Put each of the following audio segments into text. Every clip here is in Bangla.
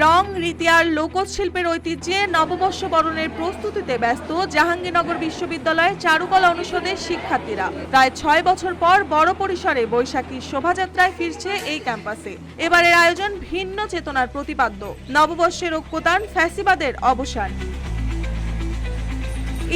রং, রীতি আর লোকজ শিল্পের ঐতিহ্যে নববর্ষ বরণের প্রস্তুতিতে ব্যস্ত জাহাঙ্গীরনগর বিশ্ববিদ্যালয়ের চারুকলা অনুষদের শিক্ষার্থীরা। প্রায় 6 বছর পর বড় পরিসরে বৈশাখী শোভাযাত্রায় ফিরছে এই ক্যাম্পাসে। এবারের আয়োজন ভিন্ন চেতনার প্রতিপাদ্য। নববর্ষের ঐক্যতান, ফ্যাসিবাদের অবসান।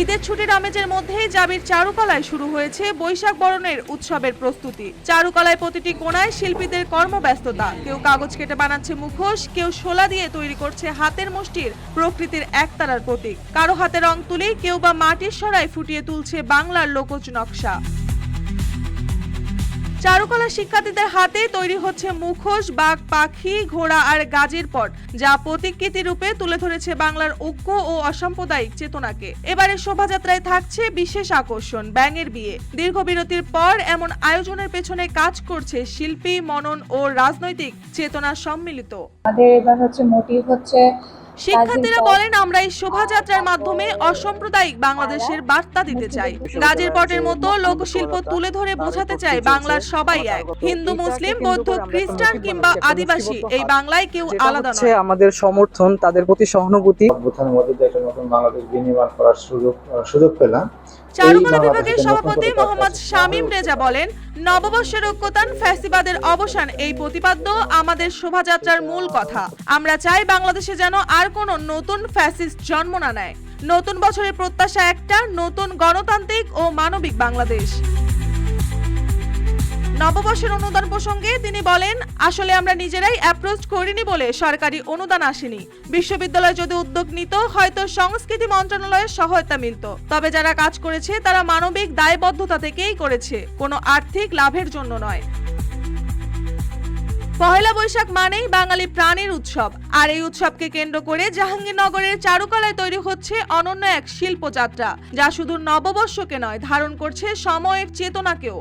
ঈদের ছুটির আমেজের মধ্যেই জাবির চারুকলায় শুরু হয়েছে বৈশাখ বরণের উৎসবের প্রস্তুতি। চারুকলায় প্রতিটি কোণায় শিল্পীদের কর্মব্যস্ততা। কেউ কাগজ কেটে বানাচ্ছে মুখোশ, কেউ শোলা দিয়ে তৈরি করছে হাতের মুষ্টির প্রকৃতির একতারার প্রতীক। কারো হাতে রং তুলি, কেউ বা মাটির সরায় ফুটিয়ে তুলছে বাংলার লোকজ নকশা। চারুকলা শিক্ষার্থীদের হাতে তৈরি হচ্ছে মুখোশ, বাঘ, পাখি, ঘোড়া আর গাজীর পট, যা প্রতীকৃতি রূপে তুলে ধরেছে বাংলার ঐক্য ও অসাম্প্রদায়িক চেতনাকে। এবারে শোভাযাত্রায় থাকছে বিশেষ আকর্ষণ, ব্যাঙের বিয়ে। দীর্ঘ বিরতির পর এমন আয়োজনের পেছনে কাজ করছে শিল্পী, মনন ও রাজনৈতিক চেতনা সম্মিলিত। আমাদের এবার মোটিভ হচ্ছে শিক্ষার্থীরা বলেন, আমরা এই শোভাযাত্রার মাধ্যমে অসাম্প্রদায়িক বাংলাদেশের বার্তা দিতে চাই। গাজীর পটের মতো লোকশিল্প তুলে ধরে বোঝাতে চাই বাংলার সবাই এক। হিন্দু, মুসলিম, বৌদ্ধ, খ্রিস্টান কিংবা আদিবাসী, এই বাংলায় কেউ আলাদা নয়। আমাদের সমর্থন, তাদের প্রতি সহানুভূতি। অভ্যুত্থানের মধ্যে দিয়ে একটা নতুন বাংলাদেশ বিনির্মাণ করার সুযোগ পেলাম। চারুকলা বিভাগের সভাপতি মোহাম্মদ শামীম রেজা বলেন, নববর্ষের ঐক্যতান, ফ্যাসিবাদের অবসান, এই প্রতিপাদ্য আমাদের শোভাযাত্রার মূল কথা। আমরা চাই বাংলাদেশে যেন আর কোনো নতুন ফ্যাসিস্ট জন্ম না নেয়। নতুন বছরের প্রত্যাশা একটা, নতুন গণতান্ত্রিক ও মানবিক বাংলাদেশ। নববর্ষের অনুদান প্রসঙ্গে তিনি বলেন, আসলে আমরা নিজেরাই অ্যাপ্রোচ করিনি বলে সরকারি অনুদান আসেনি। বিশ্ববিদ্যালয় যদি উদ্যোগ নিত, হয়তো সংস্কৃতি মন্ত্রণালয়ের সহায়তা মিলত। তবে যারা কাজ করেছে তারা মানবিক দায়বদ্ধতা থেকেই করেছে, কোনো আর্থিক লাভের জন্য নয়। পহেলা বৈশাখ মানেই বাঙালি প্রাণীর উৎসব, আর এই উৎসবকে কেন্দ্র করে জাহাঙ্গীরনগরের চারুকলায় তৈরি হচ্ছে অনন্য এক শিল্পযাত্রা, যা শুধু নববর্ষকে নয়, ধারণ করছে সময়ের চেতনাকেও।